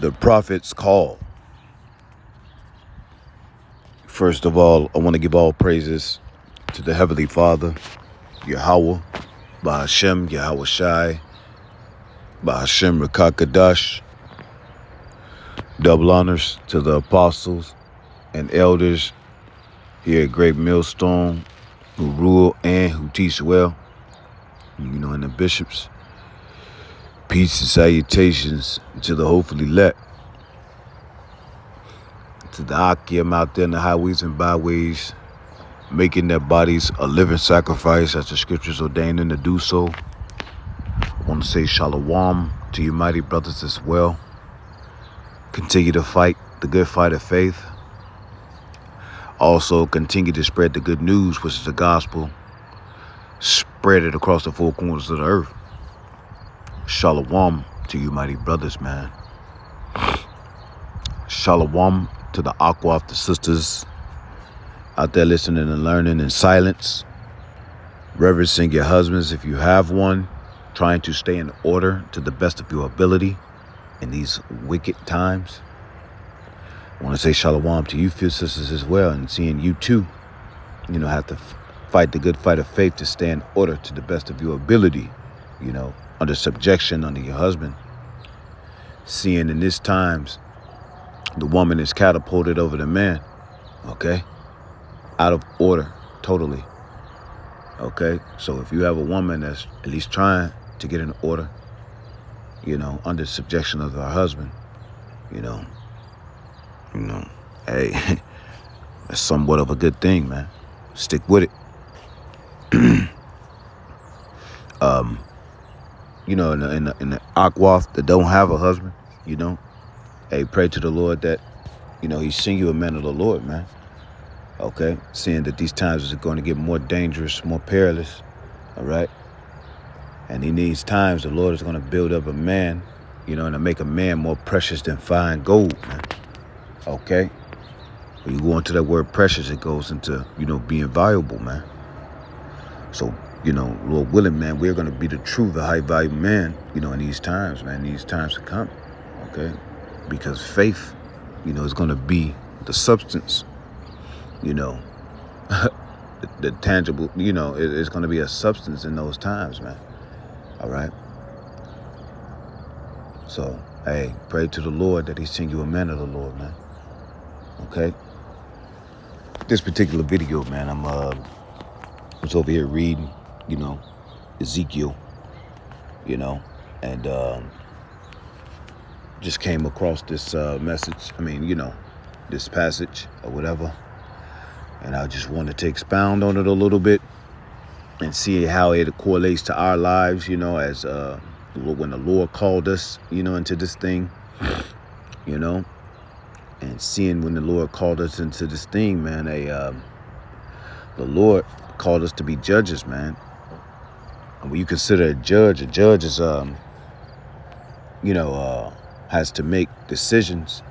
The prophet's call. First of all, I want to give all praises to the Heavenly Father, Yahweh, Bahashem, Yahweh Shai, Bahashem Rakakadash. Double honors to the apostles and elders here at Great Millstone who rule and who teach well, and the bishops. Peace and salutations to the hopefully elect, to the Akim out there in the highways and byways, making their bodies a living sacrifice as the scriptures ordain them to do so. I want to say shalom to you mighty brothers as well. Continue to fight the good fight of faith. Also continue to spread the good news, which is the gospel. Spread it across the four corners of the earth. Shalom to you mighty brothers, man. Shalom to the Akwaf, the sisters out there listening and learning in silence. Reverencing your husbands if you have one. Trying to stay in order to the best of your ability in these wicked times. I want to say shalom to you, few sisters, as well, and seeing you too, have to fight the good fight of faith to stay in order to the best of your ability, under subjection under your husband. Seeing in these times, the woman is catapulted over the man, okay? Out of order, totally, okay? So if you have a woman that's at least trying to get in order, under subjection of her husband, hey, that's somewhat of a good thing, man. Stick with it. In the Akwaf that don't have a husband, hey, pray to the Lord that, he send you a man of the Lord, man. Okay? Seeing that these times are going to get more dangerous, more perilous, all right? And in these times, the Lord is going to build up a man, and to make a man more precious than fine gold, man. Okay? When you go into that word precious, it goes into, being valuable, man. So, Lord willing, man, we're going to be the true, the high value man, in these times, man, these times to come, okay? Because faith, is going to be the substance, the tangible, it's going to be a substance in those times, man. All right? So, hey, pray to the Lord that he send you a man of the Lord, man. Okay? This particular video, man, I was over here reading, Ezekiel, and just came across this message. This passage or whatever. And I just wanted to expound on it a little bit and see how it correlates to our lives, as when the Lord called us, into this thing, and seeing when the Lord called us into this thing, man, the Lord called us to be judges, man. And when you consider a judge is, has to make decisions,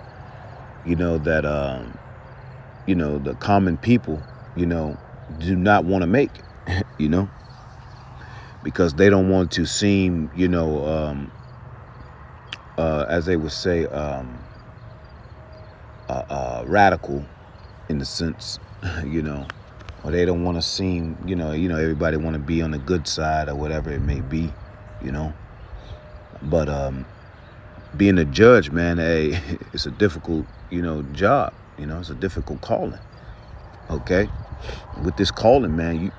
that, the common people, do not want to make, because they don't want to seem, as they would say, radical in the sense, or they don't want to seem, everybody want to be on the good side or whatever it may be, But being a judge, man, hey, it's a difficult, job. It's a difficult calling. Okay, with this calling, man,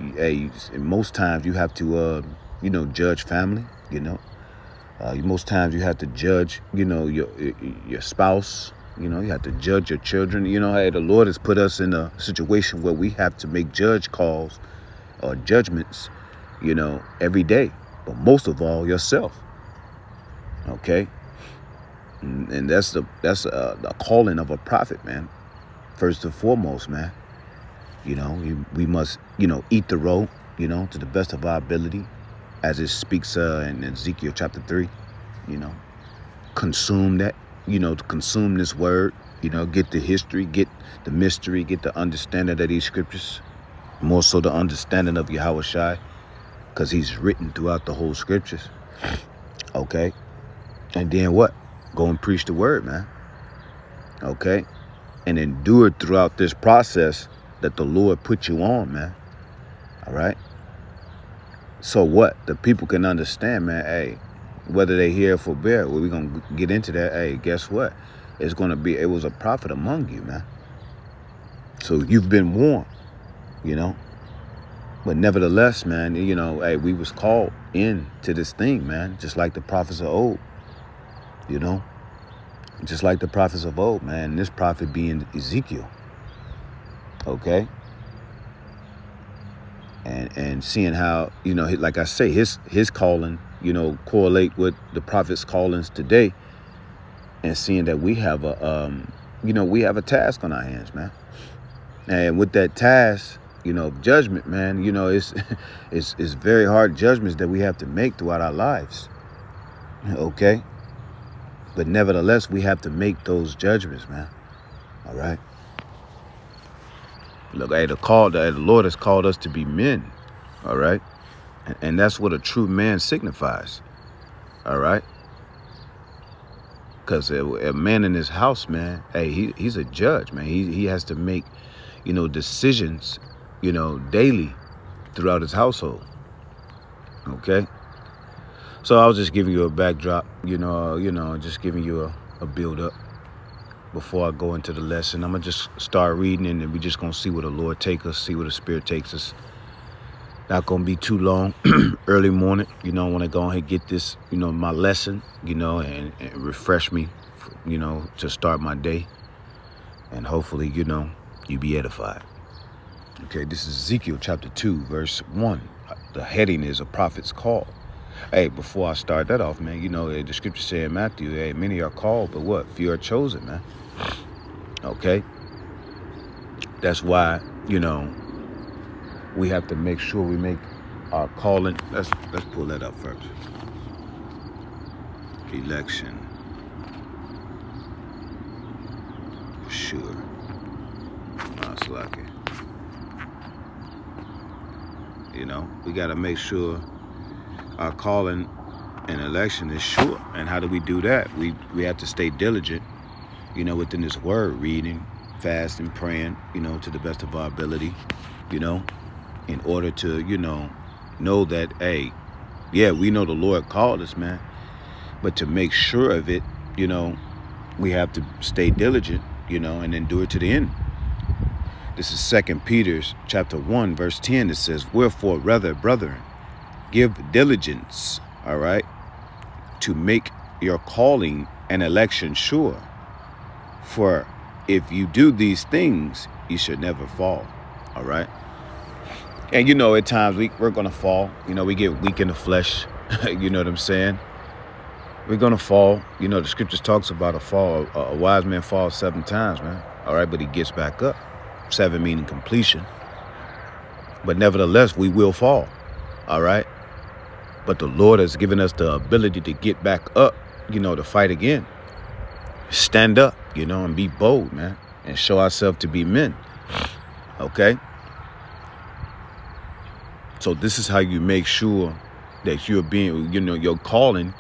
most times you have to, judge family. Most times you have to judge, your spouse. You have to judge your children. Hey, the Lord has put us in a situation where we have to make judge calls or judgments, every day. But most of all, yourself. Okay, and that's the calling of a prophet, man. First and foremost, man. We must, eat the roll, to the best of our ability, as it speaks in Ezekiel chapter 3. Consume that. To consume this word, get the history, get the mystery, get the understanding of these scriptures, more so the understanding of Yahweh Shai, because he's written throughout the whole scriptures. Okay. And then what? Go and preach the word, man. Okay? And endure throughout this process that the Lord put you on, man. All right? So what? The people can understand, man, hey, whether they hear or forbear, we're going to get into that. Hey, guess what? It was a prophet among you, man. So you've been warned, you know. But nevertheless, man, you know, hey, we was called into this thing, man, just like the prophets of old, you know. Just like the prophets of old, man. This prophet being Ezekiel. Okay? And seeing how, you know, like I say, his calling, you know, correlate with the prophets' callings today, and seeing that we have a task on our hands, man. And with that task, you know, judgment, man, you know, it's very hard judgments that we have to make throughout our lives. Okay? But nevertheless, we have to make those judgments, man. All right? Look, hey, the Lord has called us to be men. All right? And that's what a true man signifies. All right? Because a man in his house, man, hey, he's a judge, man. He has to make, you know, decisions, you know, daily throughout his household. Okay? So I was just giving you a backdrop, you know, just giving you a build up before I go into the lesson. I'm going to just start reading, and then we're just going to see where the Lord take us, see where the Spirit takes us. Not going to be too long. Early morning, you know, I want to go ahead and get this, you know, my lesson, you know, and refresh me, you know, to start my day. And hopefully, you know, you be edified. Okay, this is Ezekiel chapter 2, verse 1. The heading is A Prophet's Call. Hey, before I start that off, man, you know, the scripture said in Matthew, hey, many are called, but what? Few are chosen, man. Okay? That's why, you know, we have to make sure we make our calling. Let's pull that up first. Election. Sure. It's lucky. You know, we got to make sure our calling and election is sure. And how do we do that? We have to stay diligent, you know, within this word, reading, fasting, praying, you know, to the best of our ability, you know, in order to, you know that, hey, yeah, we know the Lord called us, man. But to make sure of it, you know, we have to stay diligent, you know, and endure it to the end. This is 2 Peter chapter 1, verse 10. It says, wherefore, rather, brethren, give diligence, all right, to make your calling and election sure. For if you do these things, you should never fall, all right? And, you know, at times we're going to fall. You know, we get weak in the flesh. You know what I'm saying? We're going to fall. You know, the scriptures talks about a fall. A wise man falls 7 times, man. All right, but he gets back up. 7 meaning completion. But nevertheless, we will fall. All right? But the Lord has given us the ability to get back up, you know, to fight again. Stand up, you know, and be bold, man. And show ourselves to be men. Okay? So this is how you make sure that you're being, you know, your calling,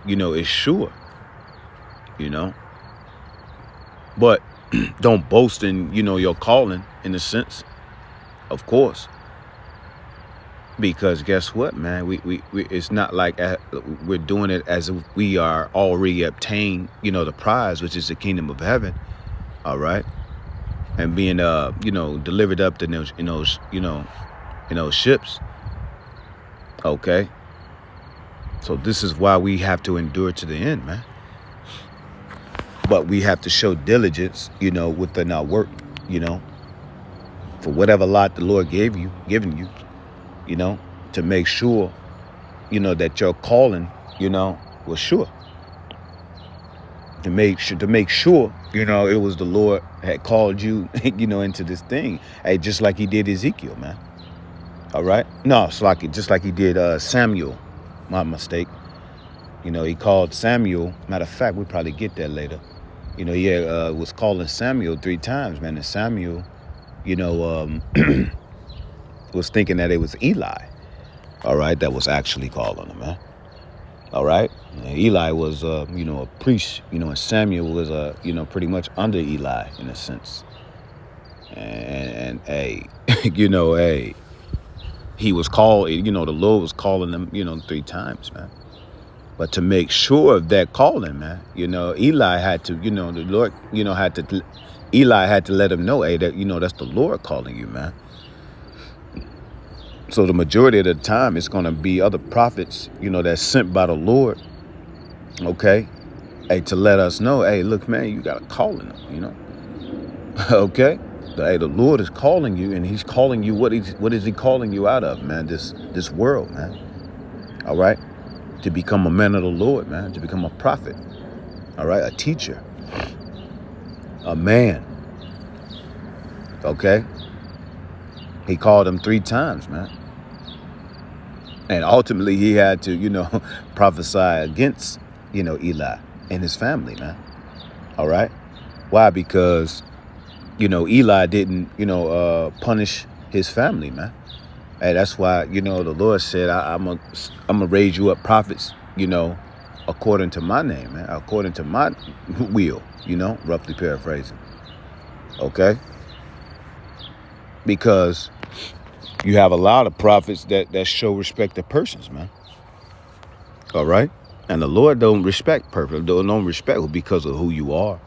you know, is sure, you know. But don't boast in, you know, your calling in a sense, of course. Because guess what, man? We it's not like we're doing it as if we are already obtained, you know, the prize, which is the kingdom of heaven. All right. And being, you know, delivered up to those ships. Okay. So this is why we have to endure to the end, man. But we have to show diligence, you know, within our work, you know, for whatever lot the Lord given you, you know, to make sure, you know, that your calling, you know, was sure. To make sure, you know, it was the Lord had called you, you know, into this thing. Hey, just like he did Ezekiel, man. All right. No, it's like just like he did Samuel. My mistake. You know, he called Samuel. Matter of fact, we'll probably get there later. You know, he was calling Samuel 3 times, man. And Samuel, you know, was thinking that it was Eli. All right. That was actually calling him, man. All right. And Eli was, a priest, and Samuel was, pretty much under Eli in a sense. And hey, hey, he was called, the Lord was calling him, 3 times, man. But to make sure of that calling, man, Eli had to, the Lord, Eli had to let him know, hey, that, that's the Lord calling you, man. So the majority of the time, it's going to be other prophets, that's sent by the Lord, okay, hey, to let us know, hey, look, man, you got a calling, okay. Hey, the Lord is calling you, and he's calling you, what is he calling you out of, man? This world, man. All right. To become a man of the Lord, man, to become a prophet, all right, a teacher, a man, okay? He called him 3 times, man. And ultimately he had to, prophesy against, Eli and his family, man, all right? Why? Because, Eli didn't, punish his family, man. Hey, that's why, the Lord said, I'm gonna raise you up prophets, according to my name, man, according to my will, roughly paraphrasing. Okay? Because you have a lot of prophets that show respect to persons, man. All right? And the Lord don't respect perfect, don't respect because of who you are,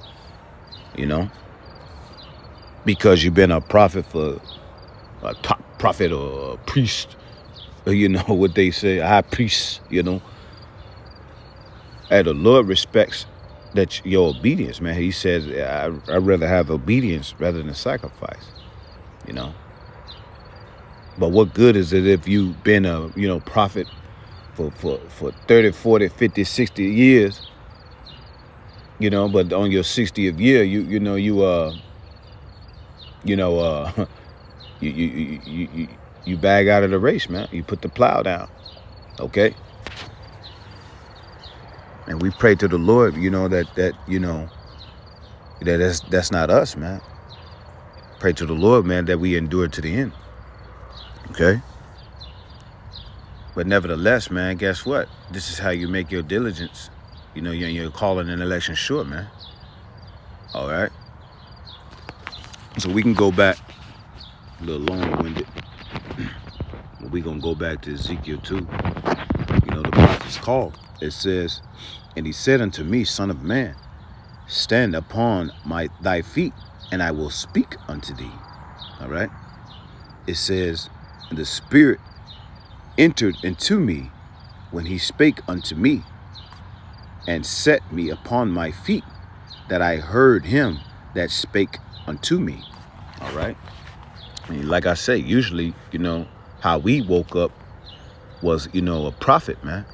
because you've been a prophet for a top prophet or a priest, what they say, a high priest, And the Lord respects that your obedience, man. He says, I'd rather have obedience rather than sacrifice, But what good is it if you've been a, prophet for 30, 40, 50, 60 years, but on your 60th year, you bag out of the race, man. You put the plow down, okay? And we pray to the Lord, that's not us, man. Pray to the Lord, man, that we endure to the end, okay? But nevertheless, man, guess what? This is how you make your diligence, you're calling an election sure, man. All right? So we can go back a little long-winded. We're going to go back to Ezekiel 2. The prophet's call. It says, and he said unto me, Son of man, stand upon thy feet, and I will speak unto thee. All right? It says, and the Spirit entered into me when he spake unto me, and set me upon my feet, that I heard him that spake unto me. All right? And like I say, usually, how we woke up was, a prophet, man.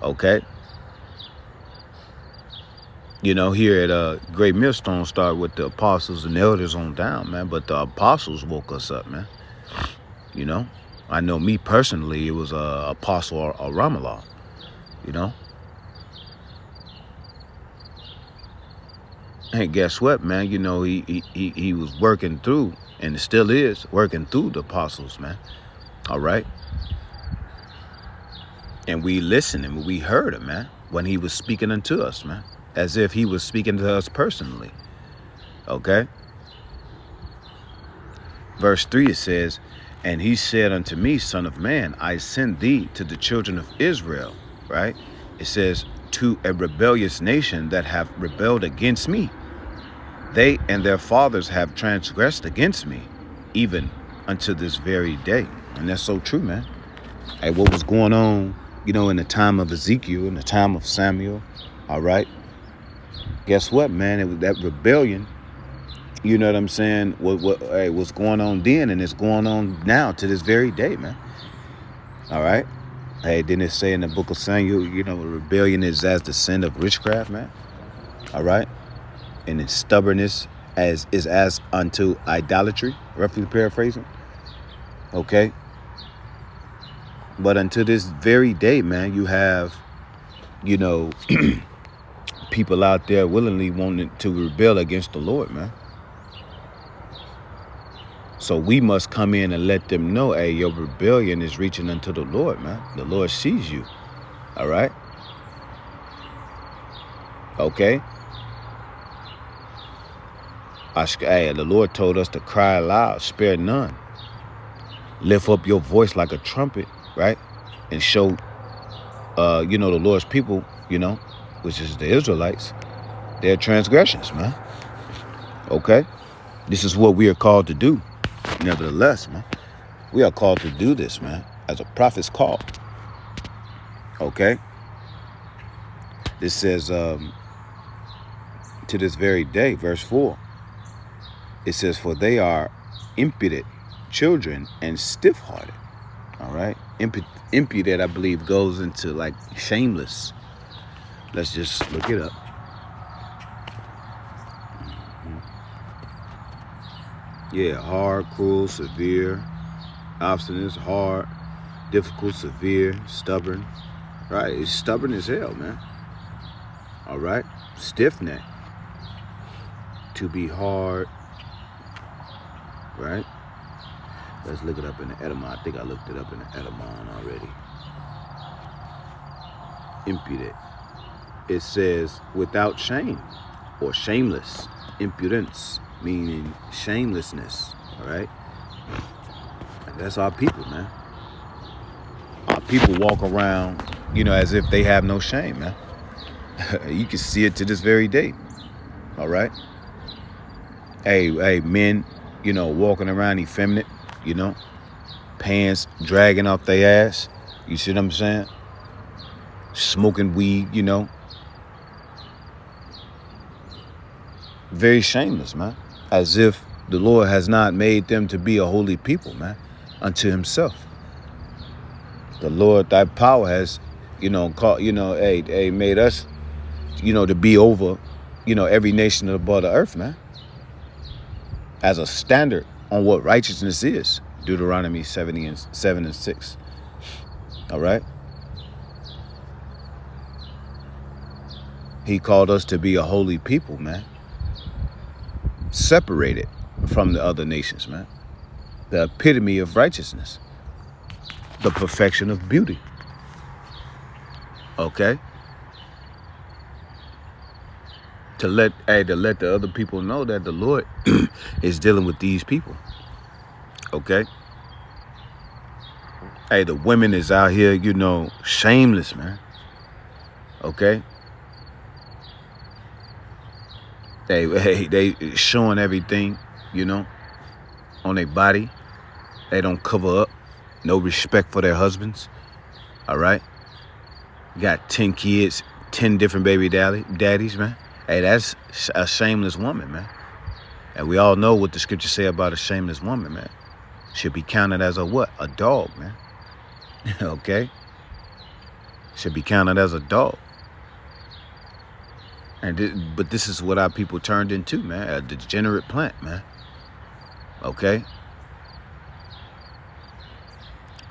Okay? Here at Great Millstone started with the apostles and elders on down, man. But the apostles woke us up, man. I know me personally, it was Apostle Ramallah, And guess what, man? He was working through, and still is working through the apostles, man. All right? And we listened and we heard him, man, when he was speaking unto us, man, as if he was speaking to us personally. Okay? Verse 3, it says, and he said unto me, Son of man, I send thee to the children of Israel, right? It says, to a rebellious nation that have rebelled against me. They and their fathers have transgressed against me, even unto this very day. And that's so true, man. Hey, what was going on, in the time of Ezekiel, in the time of Samuel, all right? Guess what, man? It was that rebellion, you know what I'm saying, what's going on then, and it's going on now to this very day, man. All right? Hey, didn't it say in the book of Samuel, rebellion is as the sin of witchcraft, man? All right? And its stubbornness is as unto idolatry, roughly paraphrasing. Okay? But until this very day, man, you have, people out there willingly wanting to rebel against the Lord, man. So we must come in and let them know, hey, your rebellion is reaching unto the Lord, man. The Lord sees you. All right. Okay. Hey, the Lord told us to cry aloud, spare none. Lift up your voice like a trumpet, right? And show, the Lord's people, which is the Israelites, their transgressions, man. Okay? This is what we are called to do. Nevertheless, man, we are called to do this, man, as a prophet's call. Okay? This says, to this very day, verse 4, it says, for they are impudent children and stiff-hearted. All right? Impudent, I believe, goes into like shameless. Let's just look it up. Yeah, hard, cruel, severe, obstinate, hard, difficult, severe, stubborn. Right? It's stubborn as hell, man. All right? Stiff-necked. To be hard. Right? Let's look it up in the Edemon. I think I looked it up in the Edemon already. Impudent. It says without shame or shameless. Impudence, meaning shamelessness. All right? And that's our people, man. Our people walk around, as if they have no shame, man. You can see it to this very day. All right? Hey, men, walking around effeminate, pants dragging off their ass. You see what I'm saying? Smoking weed, Very shameless, man. As if the Lord has not made them to be a holy people, man, unto himself. The Lord, thy power has, called, made us, to be over, every nation above the earth, man. As a standard on what righteousness is. Deuteronomy 7:6. All right? He called us to be a holy people, man. Separated from the other nations, man. The epitome of righteousness. The perfection of beauty. Okay? To let the other people know that the Lord is dealing with these people. Okay? Hey, the women is out here, shameless, man. Okay? They showing everything, on their body. They don't cover up. No respect for their husbands. All right? Got 10 kids, 10 different baby daddies, man. Hey, that's a shameless woman, man. And we all know what the scriptures say about a shameless woman, man. Should be counted as a what? A dog, man. Okay? Should be counted as a dog. But this is what our people turned into, man. A degenerate plant, man. Okay?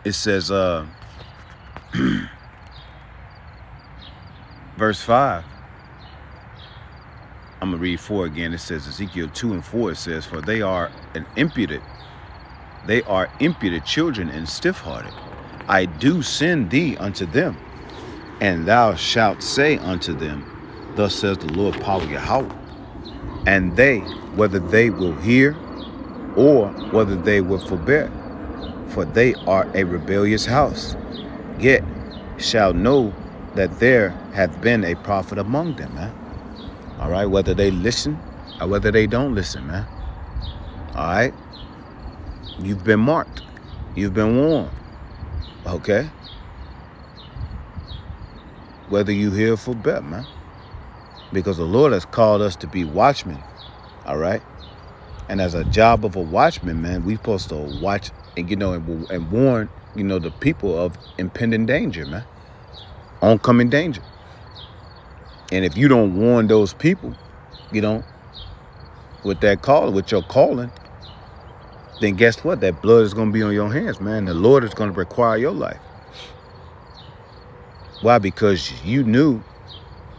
It says, verse 5. I'm going to read 4 again. It says, Ezekiel 2:4, it says, for they are impudent children and stiff-hearted. I do send thee unto them, and thou shalt say unto them, thus says the Lord power Yahweh. And they, whether they will hear or whether they will forbear, for they are a rebellious house, yet shall know that there hath been a prophet among them, man. All right, whether they listen or whether they don't listen, man. All right? You've been marked. You've been warned. Okay? Whether you hear or forbear, man. Because the Lord has called us to be watchmen. All right? And as a job of a watchman, man, we're supposed to watch and, and warn, the people of impending danger, man. Oncoming danger. And if you don't warn those people, with that call, with your calling, then guess what? That blood is going to be on your hands, man. The Lord is going to require your life. Why? Because you knew,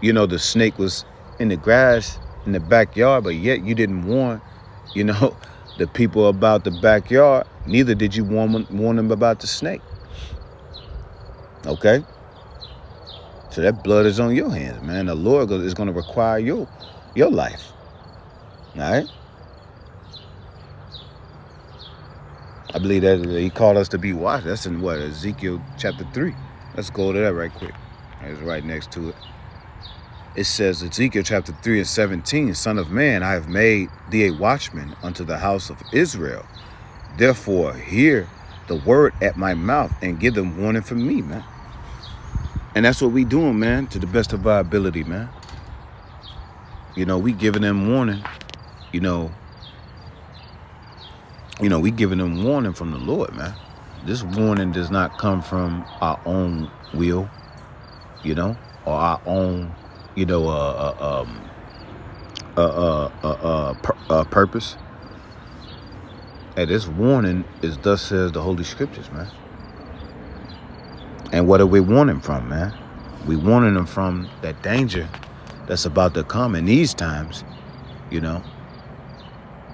the snake was in the grass in the backyard, but yet you didn't warn, the people about the backyard. Neither did you warn them about the snake. Okay? So that blood is on your hands, man. The Lord is going to require your life. All right? I believe that he called us to be watched. That's in what? Ezekiel chapter 3. Let's go to that right quick. It's right next to it. It says, Ezekiel chapter 3 and 17, Son of man, I have made thee a watchman unto the house of Israel. Therefore, hear the word at my mouth and give them warning from me, man. And that's what we doing, man, to the best of our ability, man. You know, we giving them warning. You know, we giving them warning from the Lord, man. This warning does not come from our own will, you know, or our own, purpose. And this warning is thus says the Holy Scriptures, man. And what are we warning from, man? We warning them from that danger that's about to come in these times, you know.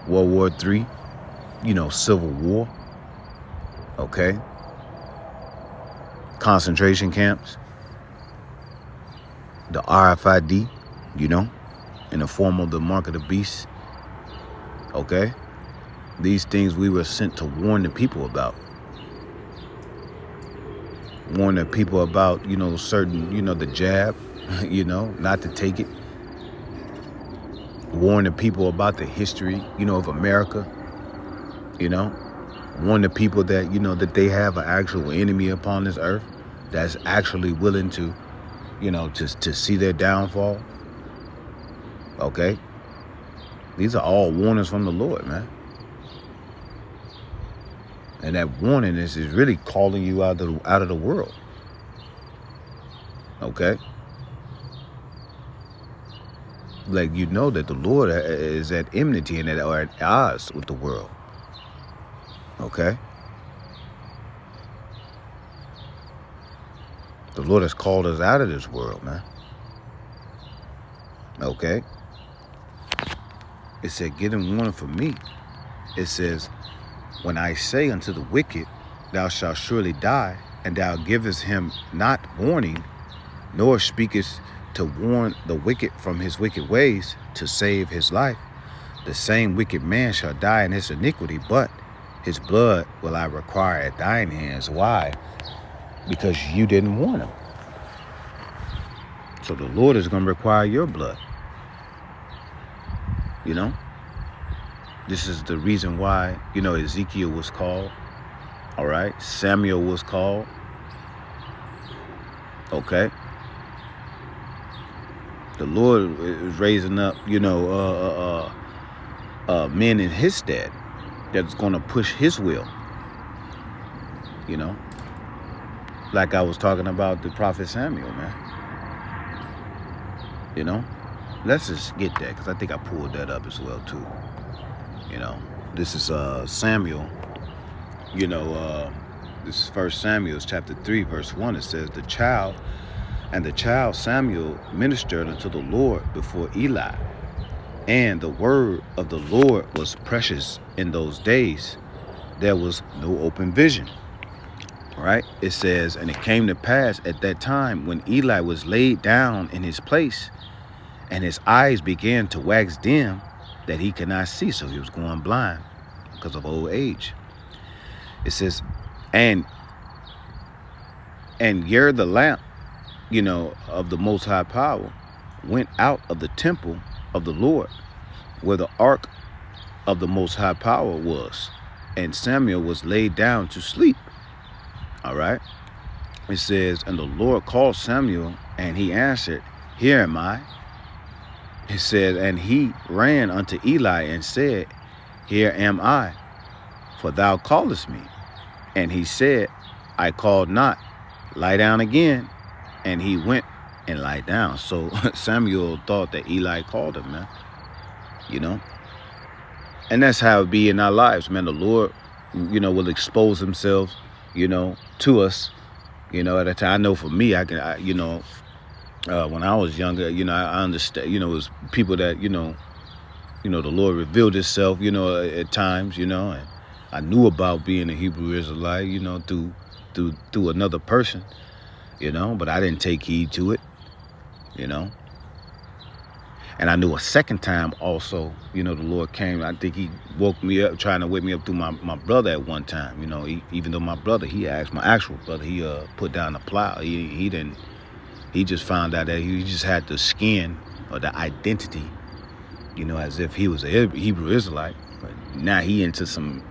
World War III, Civil War, okay? Concentration camps, the RFID, in the form of the mark of the beast, okay? These things we were sent to warn the people about. Warn the people about, certain, the jab, not to take it. Warn the people about the history, of America, Warn the people that, that they have an actual enemy upon this earth that's actually willing to, to see their downfall. Okay? These are all warnings from the Lord, man. And that warning is really calling you out of the world. Okay? Like, that the Lord is at enmity and or at odds with the world. Okay? The Lord has called us out of this world, man. Okay? It said, get him warning from me. It says, when I say unto the wicked, thou shalt surely die, and thou givest him not warning, nor speakest to warn the wicked from his wicked ways, to save his life, the same wicked man shall die in his iniquity, but his blood will I require at thine hands. Why? Because you didn't warn him. So the Lord is going to require your blood. This is the reason why, Ezekiel was called. All right. Samuel was called. Okay. The Lord is raising up, men in his stead that's going to push his will. Like I was talking about the prophet Samuel, man. Let's just get that, because I think I pulled that up as well, too. This is Samuel, this is 1 Samuel chapter 3, verse 1. It says, the child Samuel ministered unto the Lord before Eli. And the word of the Lord was precious in those days. There was no open vision. All right. It says, and it came to pass at that time when Eli was laid down in his place, and his eyes began to wax dim, that he could not see. So he was going blind because of old age. It says, and Yer the lamp, of the Most High Power, went out of the temple of the Lord, where the ark of the Most High Power was, and Samuel was laid down to sleep. All right. It says, and the Lord called Samuel, and he answered, here am I. It said, and he ran unto Eli and said, here am I, for thou callest me. And he said, I called not, lie down again. And he went and lie down. So Samuel thought that Eli called him, man. And that's how it be in our lives, man. The Lord, will expose himself, to us, at a time. I know for me, when I was younger, I understand, it was people that, the Lord revealed himself, at times, and I knew about being a Hebrew Israelite, through another person, but I didn't take heed to it, you know. And I knew a second time also, the Lord came. I think he woke me up, trying to wake me up through my brother at one time. Even though my brother, my actual brother, he put down the plow. He didn't. He just found out that he just had the skin or the identity, as if he was a Hebrew Israelite. But now he into some,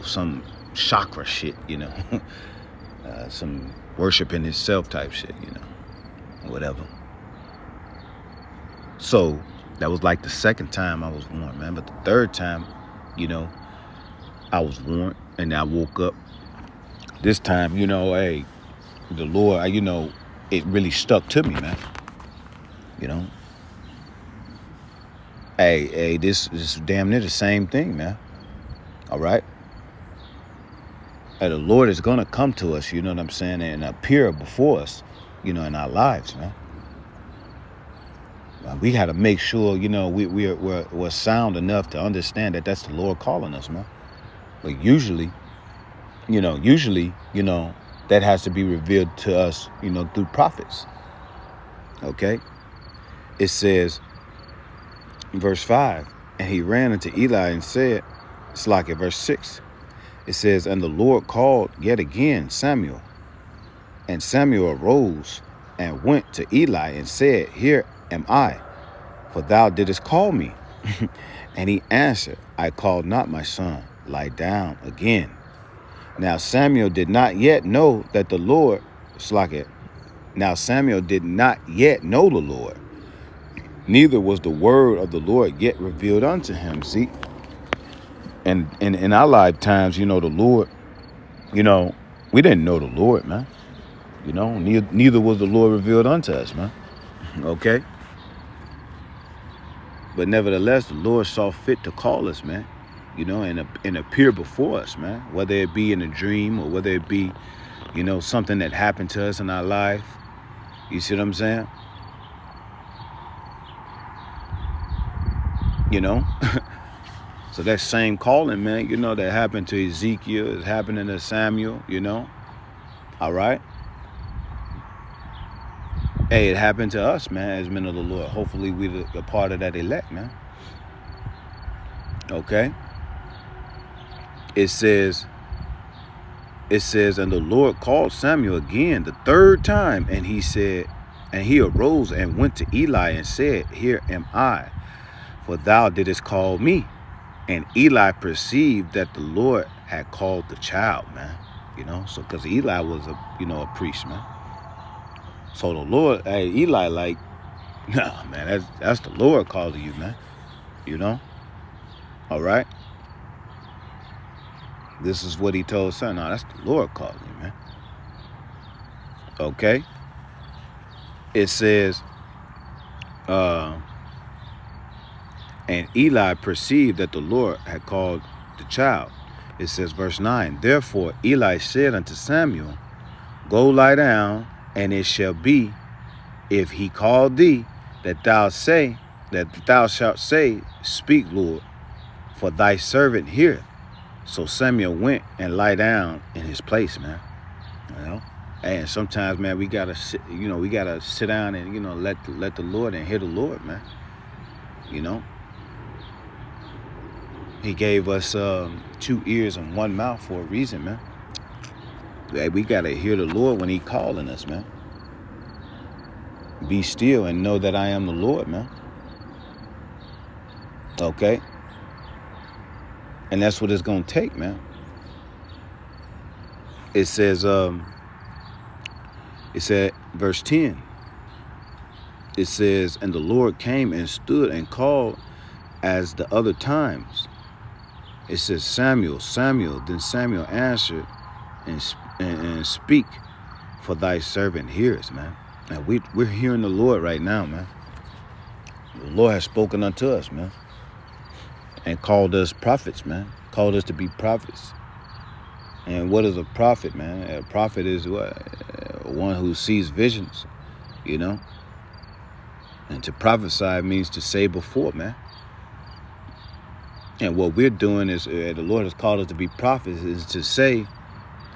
some chakra shit, some worshiping himself type shit, whatever. So that was like the second time I was warned, man. But the third time, I was warned, and I woke up. This time, hey, the Lord, it really stuck to me, man. Hey, this is damn near the same thing, man. All right. And the Lord is gonna come to us, you know what I'm saying, and appear before us, in our lives, man. We got to make sure, we're sound enough to understand that that's the Lord calling us, man. But usually, that has to be revealed to us, through prophets. Okay? It says, verse 5, and he ran unto Eli and said, it's like at verse 6. It says, and the Lord called yet again Samuel. And Samuel arose and went to Eli and said, here am I, for thou didst call me. And he answered, I called not, my son, lie down again. Now Samuel did not yet know that the Lord, now Samuel did not yet know the Lord, neither was the word of the Lord yet revealed unto him. See, and in our lifetimes, the Lord, we didn't know the Lord, man. Neither was the Lord revealed unto us, man. Okay? But nevertheless, the Lord saw fit to call us, man, and appear before us, man, whether it be in a dream or whether it be, something that happened to us in our life. You see what I'm saying? So that same calling, man, that happened to Ezekiel is happening to Samuel, all right? Hey, it happened to us, man, as men of the Lord. Hopefully we're a part of that elect, man. Okay? It says, and the Lord called Samuel again the third time, and he said, and he arose and went to Eli and said, here am I, for thou didst call me. And Eli perceived that the Lord had called the child, man. So because Eli was a priest, man. So the Lord, hey, Eli, like, nah, man, that's the Lord calling you, man. All right. This is what he told son. No, that's the Lord calling you, man. Okay. It says, and Eli perceived that the Lord had called the child. It says, verse 9, therefore Eli said unto Samuel, go lie down, and it shall be, if he call thee, that thou shalt say, speak, Lord, for thy servant heareth. So Samuel went and lie down in his place, man. And sometimes, man, we gotta sit, sit down and let the Lord and hear the Lord, man. He gave us 2 ears and 1 mouth for a reason, man. Hey, we gotta hear the Lord when he calling us, man. Be still and know that I am the Lord, man. Okay? And that's what it's gonna take, man. It says, verse 10, it says, and the Lord came and stood and called as the other times. It says, Samuel, Samuel. Then Samuel answered and speak, for thy servant hears, man. Now we're hearing the Lord right now, man. The Lord has spoken unto us, man, and called us prophets, man. Called us to be prophets. And what is a prophet, man? A prophet is what? One who sees visions, And to prophesy means to say before, man. And what we're doing is, the Lord has called us to be prophets, is to say,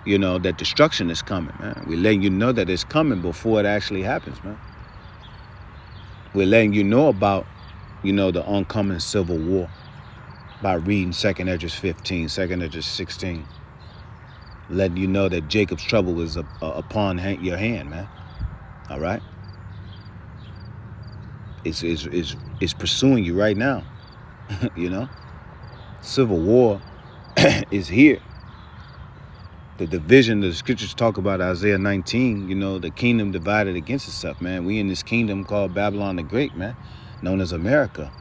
that destruction is coming, man. We're letting you know that it's coming before it actually happens, man. We're letting you know about, the oncoming civil war by reading 2nd Esdras 15, 2nd Esdras 16. Letting you know that Jacob's trouble is upon your hand, man. All right? It's pursuing you right now. Civil war is here. The division, the scriptures talk about Isaiah 19, the kingdom divided against itself, man. We in this kingdom called Babylon the Great, man, known as America.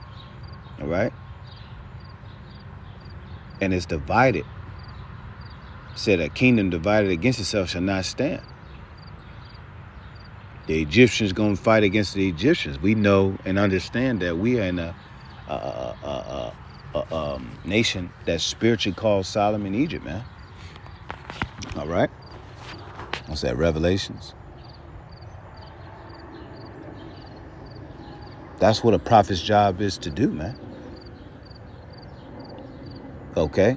All right? And it's divided. It said a kingdom divided against itself shall not stand. The Egyptians going to fight against the Egyptians. We know and understand that we are in a nation that's spiritually called Sodom and Egypt, man. All right? What's that, Revelations? That's what a prophet's job is to do, man. Okay?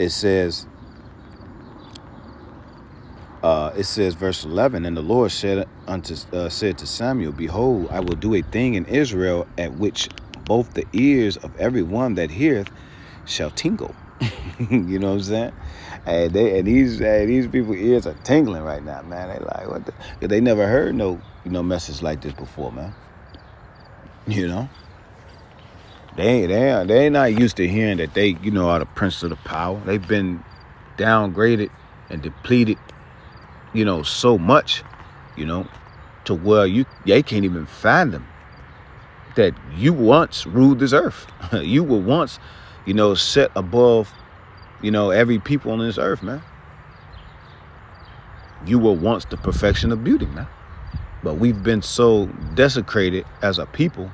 It says, verse 11, and the Lord said to Samuel, behold, I will do a thing in Israel at which both the ears of every one that heareth shall tingle. You know what I'm saying? And these people's ears are tingling right now, man. They like, what the? 'Cause they never heard no message like this before, man. They not used to hearing that they are the prince of the power. They've been downgraded and depleted, so much, to where they can't even fathom that you once ruled this earth. You were once, set above, every people on this earth, man. You were once the perfection of beauty, man. But we've been so desecrated as a people,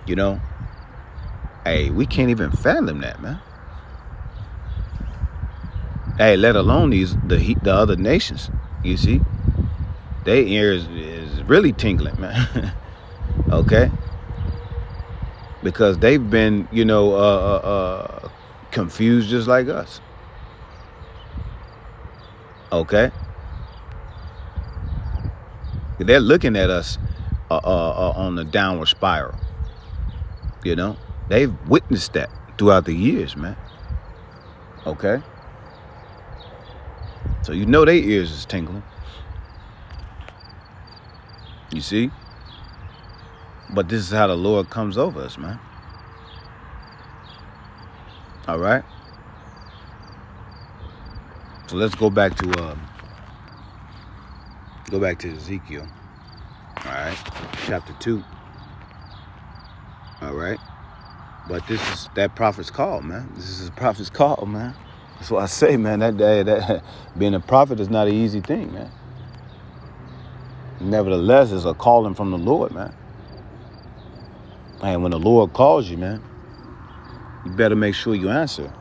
hey, we can't even fathom that, man. Hey, let alone the other nations, you see? Their ears is really tingling, man. Okay? Because they've been, confused just like us. Okay? They're looking at us on the downward spiral. They've witnessed that throughout the years, man. Okay? So their ears is tingling. You see? But this is how the Lord comes over us, man. All right? So let's go back to Ezekiel. All right? Chapter 2. All right? But this is that prophet's call, man. This is his prophet's call, man. That's what I say, man. That being a prophet is not an easy thing, man. Nevertheless, it's a calling from the Lord, man. And when the Lord calls you, man, you better make sure you answer.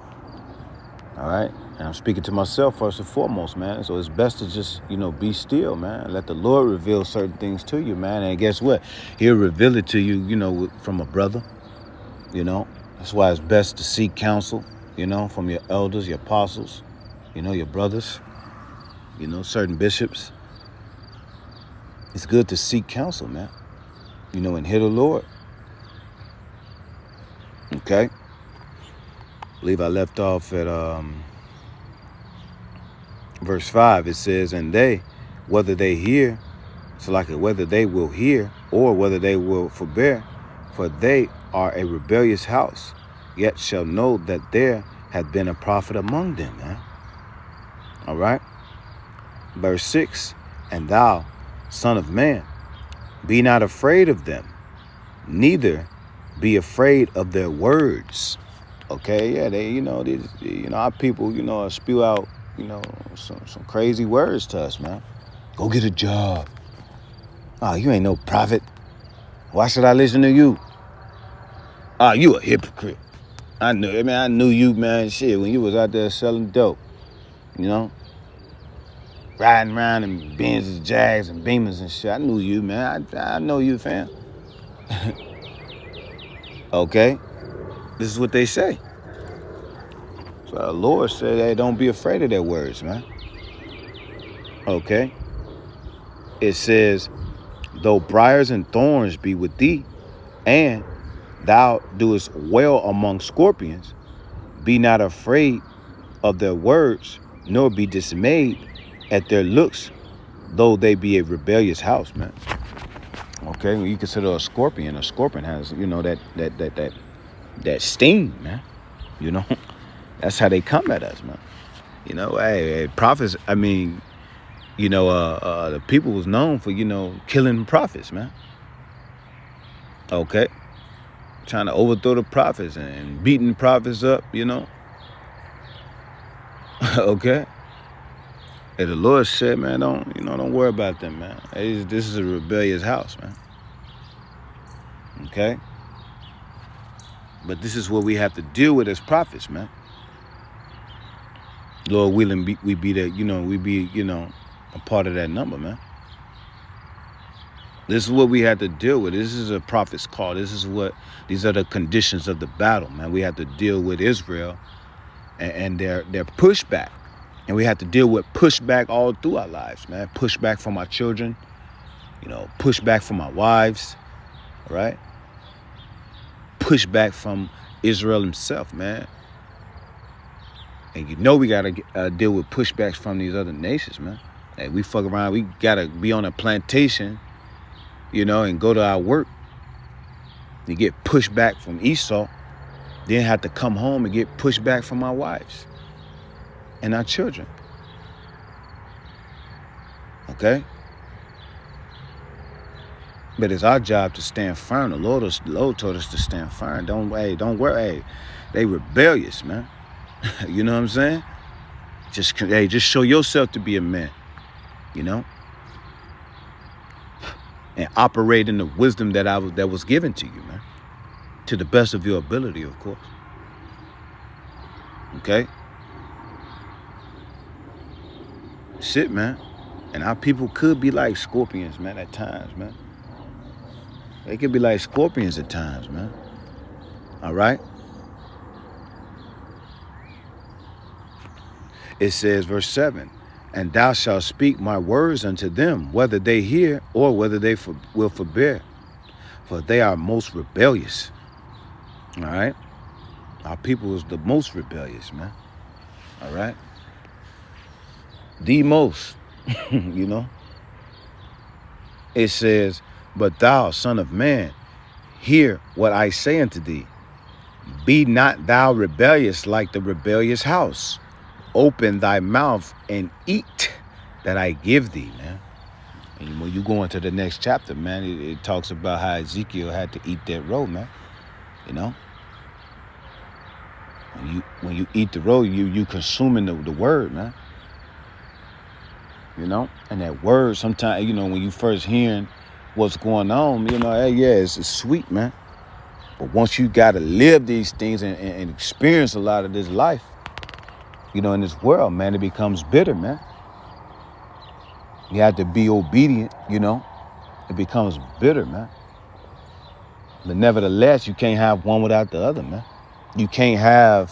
All right? And I'm speaking to myself first and foremost, man. So it's best to just, be still, man. Let the Lord reveal certain things to you, man. And guess what? He'll reveal it to you, from a brother. That's why it's best to seek counsel, from your elders, your apostles, your brothers, certain bishops. It's good to seek counsel, man, and hear the Lord. Okay? I believe I left off at verse 5. It says, and they, whether they hear, whether they will hear or whether they will forbear, for they are a rebellious house, yet shall know that there hath been a prophet among them, man. All right? Verse 6, and thou, son of man, be not afraid of them, neither be afraid of their words. Okay, yeah, our people, spew out, some crazy words to us, man. Go get a job. Oh, you ain't no prophet. Why should I listen to you? Oh, you a hypocrite. I knew you, man, shit, when you was out there selling dope, riding around in Benzes, Jags, and Beamers and shit. I knew you, man. I know you, fam. Okay? This is what they say. So the Lord said, hey, don't be afraid of their words, man. Okay? It says, though briars and thorns be with thee, and thou doest well among scorpions, be not afraid of their words, nor be dismayed at their looks, though they be a rebellious house, man. Okay, when you consider a scorpion has, you know, that sting, man. You know, that's how they come at us, man. You know, hey, prophets. I mean, you know, the people was known for, you know, killing prophets, man. Okay, trying to overthrow the prophets and beating prophets up, you know. Okay. And the Lord said, man, don't worry about them, man. This is a rebellious house, man. Okay? But this is what we have to deal with as prophets, man. Lord willing, we be that, you know, a part of that number, man. This is what we have to deal with. This is a prophet's call. These are the conditions of the battle, man. We have to deal with Israel and their pushback. And we have to deal with pushback all through our lives, man. Pushback from our children, you know, pushback from our wives, right? Pushback from Israel himself, man. And you know we got to deal with pushbacks from these other nations, man. Hey, we fuck around. We got to be on a plantation, you know, and go to our work. You get pushed back from Esau, then have to come home and get pushed back from our wives and our children. Okay? But it's our job to stand firm. The Lord told us to stand firm. Don't worry. Hey, they rebellious, man. You know what I'm saying? Just show yourself to be a man, you know? And operate in the wisdom that was given to you, man. To the best of your ability, of course. Okay? Shit, man. And our people could be like scorpions, man, at times, man. They could be like scorpions at times, man. All right? It says, verse 7, and thou shalt speak my words unto them, whether they hear or whether they will forbear, for they are most rebellious. All right? Our people is the most rebellious, man. All right? The most, you know? It says, but thou, son of man, hear what I say unto thee. Be not thou rebellious like the rebellious house. Open thy mouth and eat that I give thee, man. And when you go into the next chapter, man, it talks about how Ezekiel had to eat that roll, man. You know? When you eat the roll, you consuming the word, man. You know? And that word, sometimes, you know, when you first hearing what's going on, you know, hey, yeah, it's sweet, man. But once you got to live these things and experience a lot of this life, you know, in this world, man, it becomes bitter, man. You have to be obedient, you know. It becomes bitter, man. But nevertheless, you can't have one without the other, man. You can't have,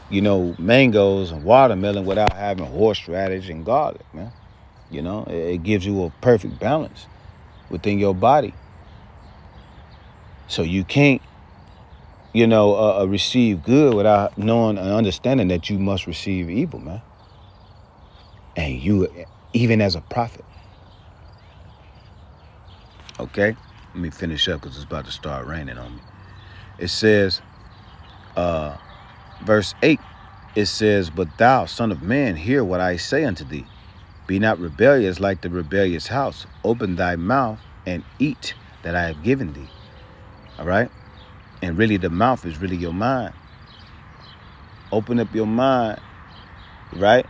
you know, mangoes and watermelon without having horseradish and garlic, man. You know, it gives you a perfect balance within your body. So you can't, you know, receive good without knowing and understanding that you must receive evil, man. And you, even as a prophet. Okay? Let me finish up because it's about to start raining on me. It says, verse 8, it says, but thou, son of man, hear what I say unto thee. Be not rebellious like the rebellious house. Open thy mouth and eat that I have given thee. All right? And really the mouth is really your mind. Open up your mind, right?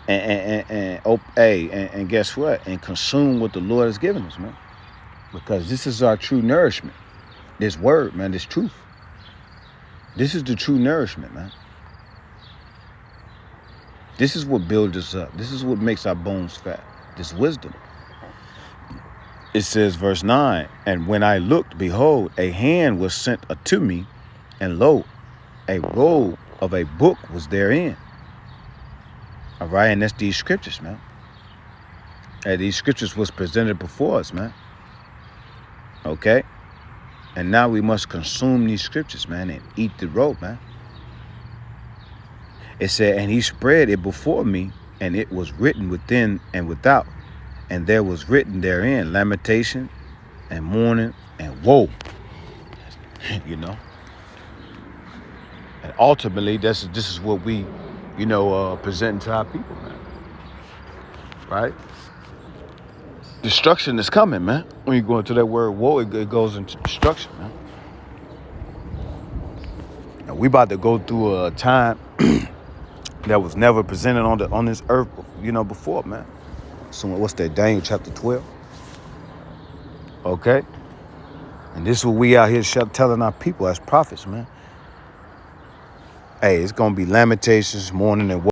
And guess what? And consume what the Lord has given us, man. Because this is our true nourishment. This word, man, this truth. This is the true nourishment, man. This is what builds us up. This is what makes our bones fat. This wisdom. It says, verse 9, and when I looked, behold, a hand was sent unto me, and lo, a roll of a book was therein. All right, and that's these scriptures, man. And these scriptures was presented before us, man. Okay? And now we must consume these scriptures, man, and eat the rope, man. It said, and he spread it before me, and it was written within and without. And there was written therein lamentation and mourning and woe. You know? And ultimately, this is what we, presenting to our people, man. Right? Destruction is coming, man. When you go into that word woe, it goes into destruction, man. And we about to go through a time that was never presented on this earth, before, man. So what's that? Daniel chapter 12. Okay? And this is what we out here telling our people as prophets, man. Hey, it's gonna be lamentations, mourning, and